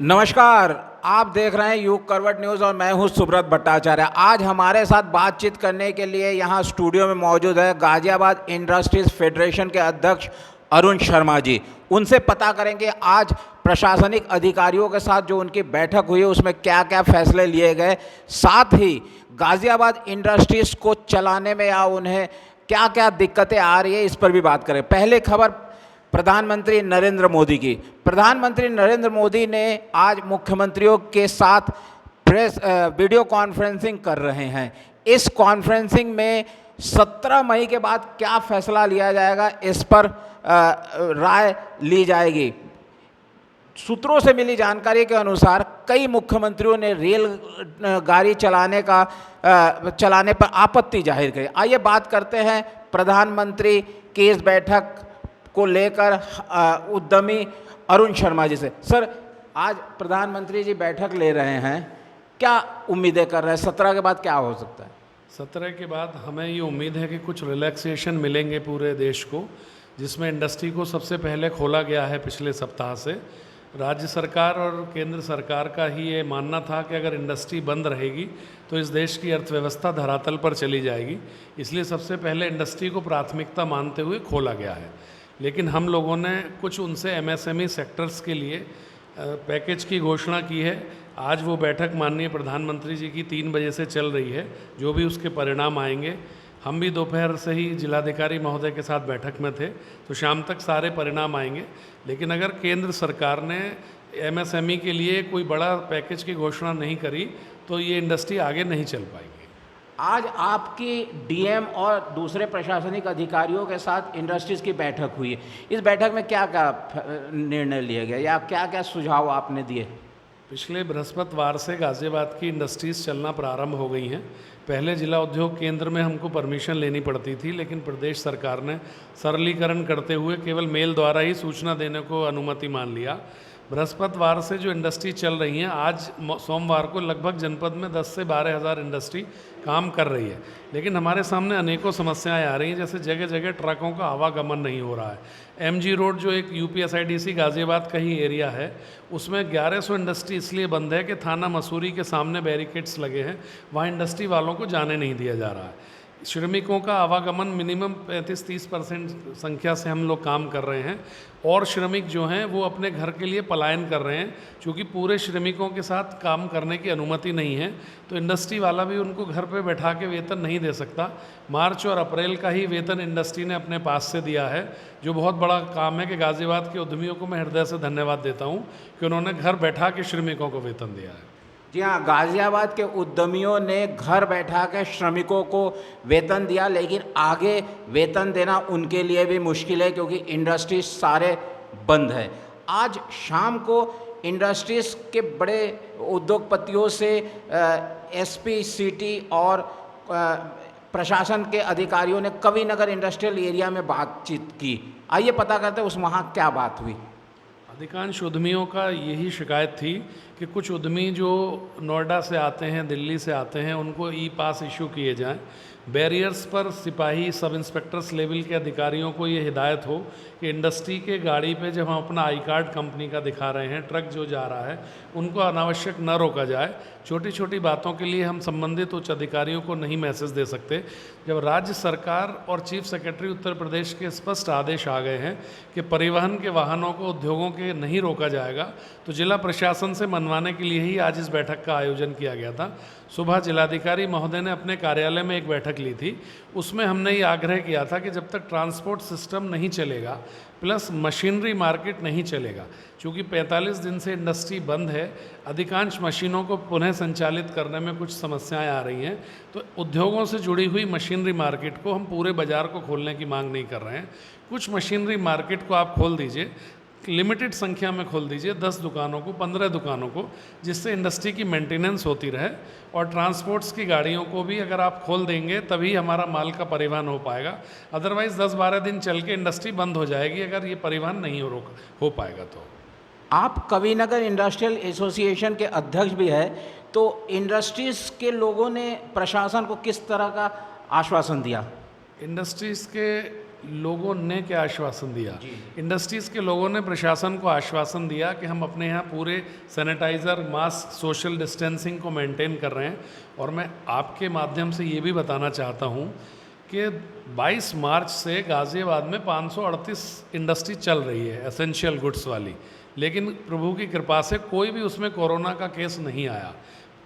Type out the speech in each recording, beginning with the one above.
नमस्कार। आप देख रहे हैं युग करवट न्यूज़ और मैं हूं सुब्रत भट्टाचार्य। आज हमारे साथ बातचीत करने के लिए यहां स्टूडियो में मौजूद है गाजियाबाद इंडस्ट्रीज फेडरेशन के अध्यक्ष अरुण शर्मा जी। उनसे पता करेंगे आज प्रशासनिक अधिकारियों के साथ जो उनकी बैठक हुई उसमें क्या क्या फैसले लिए गए, साथ ही गाजियाबाद इंडस्ट्रीज को चलाने में या उन्हें क्या क्या दिक्कतें आ रही है इस पर भी बात करें। पहले खबर प्रधानमंत्री नरेंद्र मोदी की। प्रधानमंत्री नरेंद्र मोदी ने आज मुख्यमंत्रियों के साथ वीडियो कॉन्फ्रेंसिंग कर रहे हैं। इस कॉन्फ्रेंसिंग में 17 मई के बाद क्या फैसला लिया जाएगा इस पर राय ली जाएगी। सूत्रों से मिली जानकारी के अनुसार कई मुख्यमंत्रियों ने रेल गाड़ी चलाने पर आपत्ति जाहिर की। आइए बात करते हैं प्रधानमंत्री की इस बैठक को लेकर उद्यमी अरुण शर्मा जी से। सर, आज प्रधानमंत्री जी बैठक ले रहे हैं, क्या उम्मीदें कर रहे हैं? 17 के बाद क्या हो सकता है? 17 के बाद हमें ये उम्मीद है कि कुछ रिलैक्सेशन मिलेंगे पूरे देश को, जिसमें इंडस्ट्री को सबसे पहले खोला गया है पिछले सप्ताह से। राज्य सरकार और केंद्र सरकार का ही ये मानना था कि अगर इंडस्ट्री बंद रहेगी तो इस देश की अर्थव्यवस्था धरातल पर चली जाएगी, इसलिए सबसे पहले इंडस्ट्री को प्राथमिकता मानते हुए खोला गया है। लेकिन हम लोगों ने कुछ उनसे एमएसएमई सेक्टर्स के लिए पैकेज की घोषणा की है। आज वो बैठक माननीय प्रधानमंत्री जी की 3 बजे से चल रही है। जो भी उसके परिणाम आएंगे, हम भी दोपहर से ही जिलाधिकारी महोदय के साथ बैठक में थे, तो शाम तक सारे परिणाम आएंगे। लेकिन अगर केंद्र सरकार ने एमएसएमई के लिए कोई बड़ा पैकेज की घोषणा नहीं करी तो ये इंडस्ट्री आगे नहीं चल पाएगी। आज आपकी डीएम और दूसरे प्रशासनिक अधिकारियों के साथ इंडस्ट्रीज की बैठक हुई है। इस बैठक में क्या क्या निर्णय लिए गए या क्या क्या सुझाव आपने दिए? पिछले बृहस्पतिवार से गाज़ियाबाद की इंडस्ट्रीज़ चलना प्रारंभ हो गई हैं। पहले जिला उद्योग केंद्र में हमको परमिशन लेनी पड़ती थी, लेकिन प्रदेश सरकार ने सरलीकरण करते हुए केवल मेल द्वारा ही सूचना देने को अनुमति मान लिया। बृहस्पतिवार से जो इंडस्ट्री चल रही हैं, आज सोमवार को लगभग जनपद में 10 से 12 हज़ार इंडस्ट्री काम कर रही है। लेकिन हमारे सामने अनेकों समस्याएं आ रही हैं, जैसे जगह जगह ट्रकों का आवागमन नहीं हो रहा है। एमजी रोड जो एक यूपीएसआईडीसी गाज़ियाबाद का ही एरिया है, उसमें 1100 इंडस्ट्री इसलिए बंद है कि थाना मसूरी के सामने बैरिकेड्स लगे हैं, वहाँ इंडस्ट्री वालों को जाने नहीं दिया जा रहा है। श्रमिकों का आवागमन मिनिमम 35-30% संख्या से हम लोग काम कर रहे हैं, और श्रमिक जो हैं वो अपने घर के लिए पलायन कर रहे हैं। क्योंकि पूरे श्रमिकों के साथ काम करने की अनुमति नहीं है, तो इंडस्ट्री वाला भी उनको घर पे बैठा के वेतन नहीं दे सकता। मार्च और अप्रैल का ही वेतन इंडस्ट्री ने अपने पास से दिया है, जो बहुत बड़ा काम है कि गाज़ियाबाद के उद्यमियों को मैं हृदय से धन्यवाद देता हूँ कि उन्होंने घर बैठा के श्रमिकों को वेतन दिया है। जी हाँ, गाज़ियाबाद के उद्यमियों ने घर बैठा के श्रमिकों को वेतन दिया, लेकिन आगे वेतन देना उनके लिए भी मुश्किल है क्योंकि इंडस्ट्रीज सारे बंद है। आज शाम को इंडस्ट्रीज के बड़े उद्योगपतियों से एसपी सिटी और प्रशासन के अधिकारियों ने कविनगर इंडस्ट्रियल एरिया में बातचीत की। आइए पता करते हैं उस वहाँ क्या बात हुई। अधिकांश उद्यमियों का यही शिकायत थी कि कुछ उद्यमी जो नोएडा से आते हैं, दिल्ली से आते हैं, उनको ई पास इशू किए जाएं। बैरियर्स पर सिपाही सब इंस्पेक्टर्स लेवल के अधिकारियों को ये हिदायत हो कि इंडस्ट्री के गाड़ी पे जब हम अपना आई कार्ड कंपनी का दिखा रहे हैं, ट्रक जो जा रहा है, उनको अनावश्यक न रोका जाए। छोटी छोटी बातों के लिए हम संबंधित उच्च अधिकारियों को नहीं मैसेज दे सकते। जब राज्य सरकार और चीफ सेक्रेटरी उत्तर प्रदेश के स्पष्ट आदेश आ गए हैं कि परिवहन के वाहनों को उद्योगों के नहीं रोका जाएगा, तो जिला प्रशासन से मनवाने के लिए ही आज इस बैठक का आयोजन किया गया था। सुबह जिलाधिकारी महोदय ने अपने कार्यालय में एक बैठक ली थी। उसमें हमने ये आग्रह किया था कि जब तक ट्रांसपोर्ट सिस्टम नहीं चलेगा, प्लस मशीनरी मार्केट नहीं चलेगा, क्योंकि 45 दिन से इंडस्ट्री बंद है, अधिकांश मशीनों को पुनः संचालित करने में कुछ समस्याएं आ रही हैं, तो उद्योगों से जुड़ी हुई मशीनरी मार्केट को हम पूरे बाज़ार को खोलने की मांग नहीं कर रहे हैं। कुछ मशीनरी मार्केट को आप खोल दीजिए, लिमिटेड संख्या में खोल दीजिए, 10 दुकानों को, 15 दुकानों को, जिससे इंडस्ट्री की मेंटेनेंस होती रहे। और ट्रांसपोर्ट्स की गाड़ियों को भी अगर आप खोल देंगे तभी हमारा माल का परिवहन हो पाएगा। अदरवाइज़ 10-12 दिन चल के इंडस्ट्री बंद हो जाएगी अगर ये परिवहन नहीं हो पाएगा। तो आप कविनगर इंडस्ट्रियल एसोसिएशन के अध्यक्ष भी हैं, तो इंडस्ट्रीज़ के लोगों ने प्रशासन को किस तरह का आश्वासन दिया? इंडस्ट्रीज़ के लोगों ने क्या आश्वासन दिया? इंडस्ट्रीज़ के लोगों ने प्रशासन को आश्वासन दिया कि हम अपने यहाँ पूरे सैनिटाइज़र, मास्क, सोशल डिस्टेंसिंग को मेंटेन कर रहे हैं। और मैं आपके माध्यम से ये भी बताना चाहता हूँ कि 22 मार्च से गाज़ियाबाद में 538 इंडस्ट्री चल रही है एसेंशियल गुड्स वाली, लेकिन प्रभु की कृपा से कोई भी उसमें कोरोना का केस नहीं आया।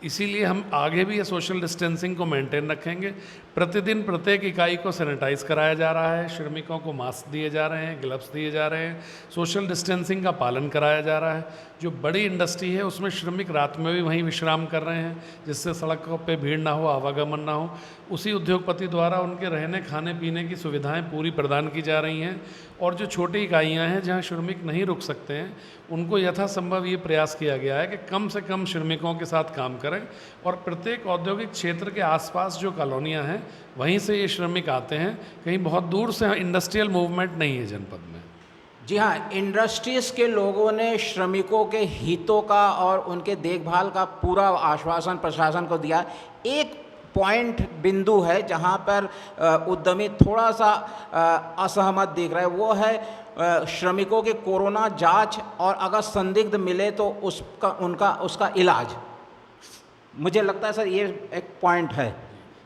इसीलिए हम आगे भी ये सोशल डिस्टेंसिंग को मेंटेन रखेंगे। प्रतिदिन प्रत्येक इकाई को सैनिटाइज कराया जा रहा है, श्रमिकों को मास्क दिए जा रहे हैं, ग्लव्स दिए जा रहे हैं, सोशल डिस्टेंसिंग का पालन कराया जा रहा है। जो बड़ी इंडस्ट्री है उसमें श्रमिक रात में भी वहीं विश्राम कर रहे हैं, जिससे सड़कों पे भीड़ ना हो, आवागमन ना हो। उसी उद्योगपति द्वारा उनके रहने खाने पीने की सुविधाएं पूरी प्रदान की जा रही हैं। और जो छोटी इकाइयां हैं जहां श्रमिक नहीं रुक सकते हैं, उनको यथासंभव ये प्रयास किया गया है कि कम से कम श्रमिकों के साथ काम करें। और प्रत्येक औद्योगिक क्षेत्र के आसपास जो कॉलोनियां हैं वहीं से ये श्रमिक आते हैं, कहीं बहुत दूर से इंडस्ट्रियल मूवमेंट नहीं है जनपद में। जी हाँ, इंडस्ट्रीज़ के लोगों ने श्रमिकों के हितों का और उनके देखभाल का पूरा आश्वासन प्रशासन को दिया। एक पॉइंट बिंदु है जहाँ पर उद्यमी थोड़ा सा असहमत दिख रहा है, वो है श्रमिकों के कोरोना जांच और अगर संदिग्ध मिले तो उसका इलाज। मुझे लगता है सर ये एक पॉइंट है।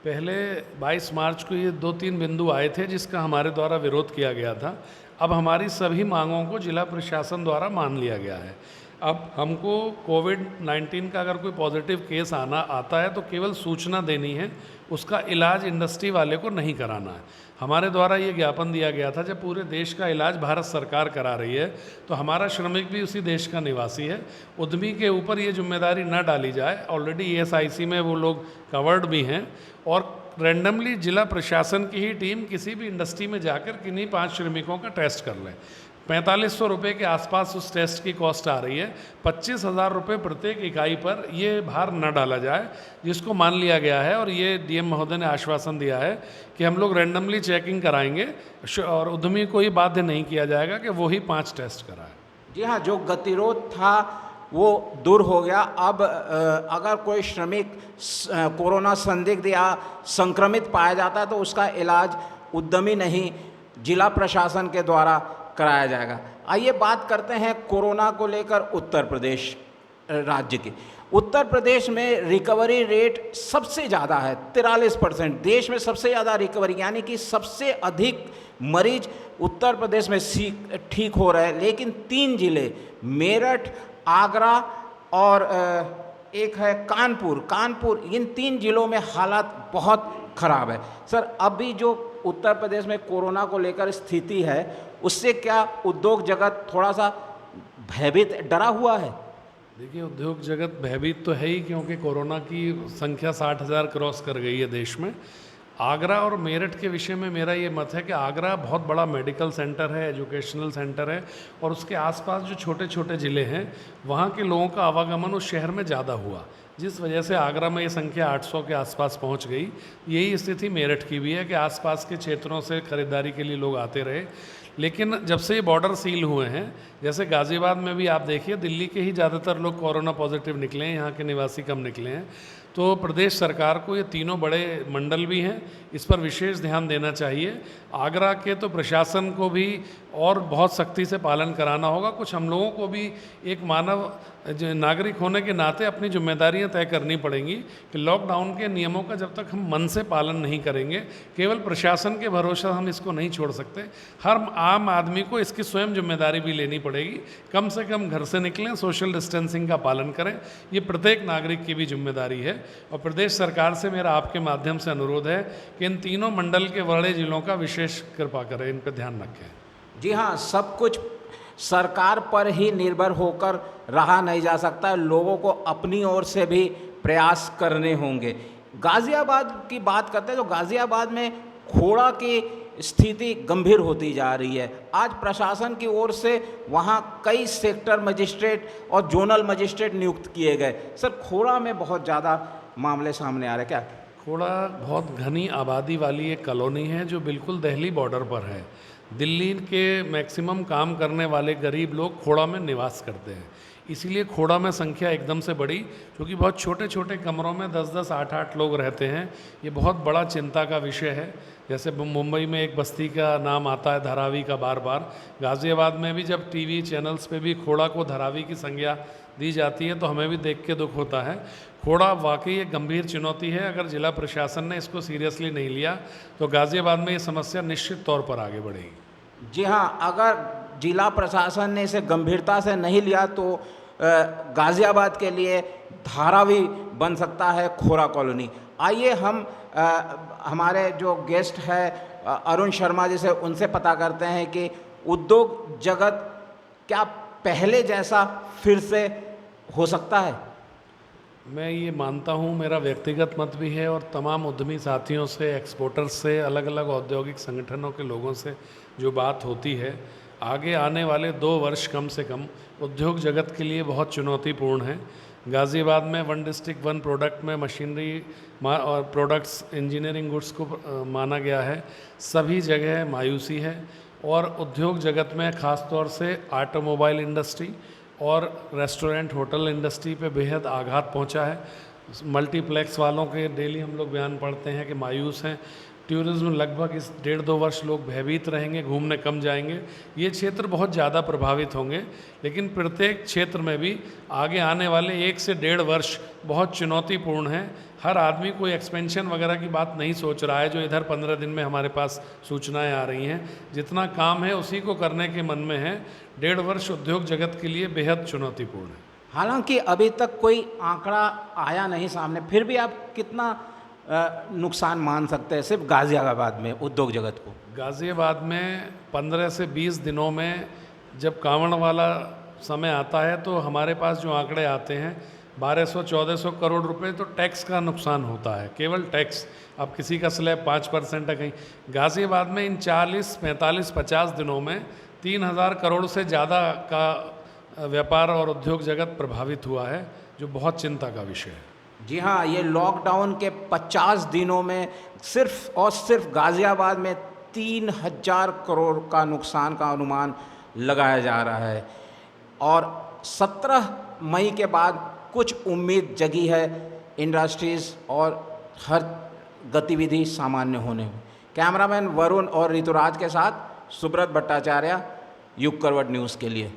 पहले 22 मार्च को ये 2-3 बिंदु आए थे जिसका हमारे द्वारा विरोध किया गया था। अब हमारी सभी मांगों को जिला प्रशासन द्वारा मान लिया गया है। अब हमको कोविड-19 का अगर कोई पॉजिटिव केस आता है तो केवल सूचना देनी है, उसका इलाज इंडस्ट्री वाले को नहीं कराना है। हमारे द्वारा ये ज्ञापन दिया गया था, जब पूरे देश का इलाज भारत सरकार करा रही है तो हमारा श्रमिक भी उसी देश का निवासी है। उद्यमी के ऊपर ये जिम्मेदारी न डाली जाए। ऑलरेडी ESIC में वो लोग कवर्ड भी हैं और रैंडमली जिला प्रशासन की ही टीम किसी भी इंडस्ट्री में जाकर किन्हीं 5 श्रमिकों का टेस्ट कर लें। 4500 रुपये के आसपास उस टेस्ट की कॉस्ट आ रही है। 25,000 रुपये प्रत्येक इकाई पर ये भार न डाला जाए, जिसको मान लिया गया है। और ये DM महोदय ने आश्वासन दिया है कि हम लोग रैंडमली चेकिंग कराएंगे और उद्यमी को ही बाध्य नहीं किया जाएगा कि वो ही 5 टेस्ट कराए। जी हाँ, जो गतिरोध था वो दूर हो गया। अब अगर कोई श्रमिक कोरोना संदिग्ध या संक्रमित पाया जाता है तो उसका इलाज उद्यमी नहीं जिला प्रशासन के द्वारा कराया जाएगा। आइए बात करते हैं कोरोना को लेकर उत्तर प्रदेश राज्य की। उत्तर प्रदेश में रिकवरी रेट सबसे ज़्यादा है, 43%। देश में सबसे ज़्यादा रिकवरी, यानी कि सबसे अधिक मरीज उत्तर प्रदेश में ठीक हो रहे हैं। लेकिन 3 जिले मेरठ, आगरा और एक है कानपुर, इन 3 जिलों में हालात बहुत ख़राब है। सर, अभी जो उत्तर प्रदेश में कोरोना को लेकर स्थिति है उससे क्या उद्योग जगत थोड़ा सा भयभीत, डरा हुआ है? देखिए, उद्योग जगत भयभीत तो है ही, क्योंकि कोरोना की संख्या 60,000 क्रॉस कर गई है देश में। आगरा और मेरठ के विषय में मेरा ये मत है कि आगरा बहुत बड़ा मेडिकल सेंटर है, एजुकेशनल सेंटर है, और उसके आसपास जो छोटे छोटे ज़िले हैं वहाँ के लोगों का आवागमन उस शहर में ज़्यादा हुआ, जिस वजह से आगरा में ये संख्या 800 के आसपास पहुंच गई। यही स्थिति मेरठ की भी है कि आसपास के क्षेत्रों से खरीदारी के लिए लोग आते रहे। लेकिन जब से ये बॉर्डर सील हुए हैं, जैसे गाज़ियाबाद में भी आप देखिए, दिल्ली के ही ज़्यादातर लोग कोरोना पॉजिटिव निकले हैं, यहाँ के निवासी कम निकले हैं। तो प्रदेश सरकार को ये तीनों बड़े मंडल भी हैं, इस पर विशेष ध्यान देना चाहिए। आगरा के तो प्रशासन को भी और बहुत सख्ती से पालन कराना होगा। कुछ हम लोगों को भी एक मानव नागरिक होने के नाते अपनी जिम्मेदारियां तय करनी पड़ेंगी कि लॉकडाउन के नियमों का जब तक हम मन से पालन नहीं करेंगे, केवल प्रशासन के भरोसे हम इसको नहीं छोड़ सकते। हर आम आदमी को इसकी स्वयं जिम्मेदारी भी लेनी पड़ेगी। कम से कम घर से निकलें, सोशल डिस्टेंसिंग का पालन करें, ये प्रत्येक नागरिक की भी जिम्मेदारी है। और प्रदेश सरकार से मेरा आपके माध्यम से अनुरोध है कि इन तीनों मंडल के बड़े जिलों का विशेष कृपा करें, इन पर ध्यान रखें। जी हाँ, सब कुछ सरकार पर ही निर्भर होकर रहा नहीं जा सकता, लोगों को अपनी ओर से भी प्रयास करने होंगे। गाज़ियाबाद की बात करते हैं तो गाज़ियाबाद में खोड़ा की स्थिति गंभीर होती जा रही है। आज प्रशासन की ओर से वहाँ कई सेक्टर मजिस्ट्रेट और जोनल मजिस्ट्रेट नियुक्त किए गए। सर, खोड़ा में बहुत ज़्यादा मामले सामने आ रहे हैं क्या? खोड़ा बहुत घनी आबादी वाली एक कॉलोनी है जो बिल्कुल दिल्ली बॉर्डर पर है। दिल्ली के मैक्सिमम काम करने वाले गरीब लोग खोड़ा में निवास करते हैं, इसीलिए खोड़ा में संख्या एकदम से बढ़ी, क्योंकि बहुत छोटे छोटे कमरों में 10-10, 8-8 लोग रहते हैं। ये बहुत बड़ा चिंता का विषय है। जैसे मुंबई में एक बस्ती का नाम आता है धारावी का बार बार, गाज़ियाबाद में भी जब टीवी चैनल्स पे भी खोड़ा को धारावी की संज्ञा दी जाती है तो हमें भी देख के दुख होता है। खोड़ा वाकई एक गंभीर चुनौती है। अगर जिला प्रशासन ने इसको सीरियसली नहीं लिया तो गाज़ियाबाद में ये समस्या निश्चित तौर पर आगे बढ़ेगी। जी हाँ, अगर जिला प्रशासन ने इसे गंभीरता से नहीं लिया तो गाज़ियाबाद के लिए धारावी बन सकता है खोड़ा कॉलोनी। आइए हम हमारे जो गेस्ट है अरुण शर्मा जी से उनसे पता करते हैं कि उद्योग जगत क्या पहले जैसा फिर से हो सकता है। मैं ये मानता हूँ, मेरा व्यक्तिगत मत भी है और तमाम उद्यमी साथियों से, एक्सपोर्टर्स से, अलग अलग औद्योगिक संगठनों के लोगों से जो बात होती है, आगे आने वाले 2 वर्ष कम से कम उद्योग जगत के लिए बहुत चुनौतीपूर्ण है। गाज़ियाबाद में 1 डिस्ट्रिक्ट 1 प्रोडक्ट में मशीनरी और प्रोडक्ट्स, इंजीनियरिंग गुड्स को माना गया है। सभी जगह मायूसी है और उद्योग जगत में ख़ास तौर से ऑटोमोबाइल इंडस्ट्री और रेस्टोरेंट होटल इंडस्ट्री पे बेहद आघात पहुंचा है। मल्टीप्लेक्स वालों के डेली हम लोग बयान पढ़ते हैं कि मायूस हैं। टूरिज़्म लगभग इस 1.5-2 वर्ष लोग भयभीत रहेंगे, घूमने कम जाएंगे। ये क्षेत्र बहुत ज़्यादा प्रभावित होंगे, लेकिन प्रत्येक क्षेत्र में भी आगे आने वाले 1 से 1.5 वर्ष बहुत चुनौतीपूर्ण हैं। हर आदमी कोई एक्सपेंशन वगैरह की बात नहीं सोच रहा है, जो इधर 15 दिन में हमारे पास सूचनाएं आ रही हैं। जितना काम है उसी को करने के मन में है। 1.5 वर्ष उद्योग जगत के लिए बेहद चुनौतीपूर्ण है। हालांकि अभी तक कोई आंकड़ा आया नहीं सामने, फिर भी आप कितना नुकसान मान सकते हैं सिर्फ गाज़ियाबाद में उद्योग जगत को? गाज़ियाबाद में 15 से 20 दिनों में जब कांवड़ वाला समय आता है तो हमारे पास जो आंकड़े आते हैं 1200-1400 करोड़ रुपए तो टैक्स का नुकसान होता है, केवल टैक्स। अब किसी का स्लैब 5% है कहीं। गाज़ियाबाद में इन 40, 45, 50 दिनों में 3000 करोड़ से ज़्यादा का व्यापार और उद्योग जगत प्रभावित हुआ है, जो बहुत चिंता का विषय है। जी हाँ, ये लॉकडाउन के 50 दिनों में सिर्फ और सिर्फ गाज़ियाबाद में 3000 करोड़ का नुकसान का अनुमान लगाया जा रहा है और 17 मई के बाद कुछ उम्मीद जगी है इंडस्ट्रीज़ और हर गतिविधि सामान्य होने में। कैमरामैन वरुण और ऋतुराज के साथ सुब्रत भट्टाचार्य, युग करवट न्यूज़ के लिए।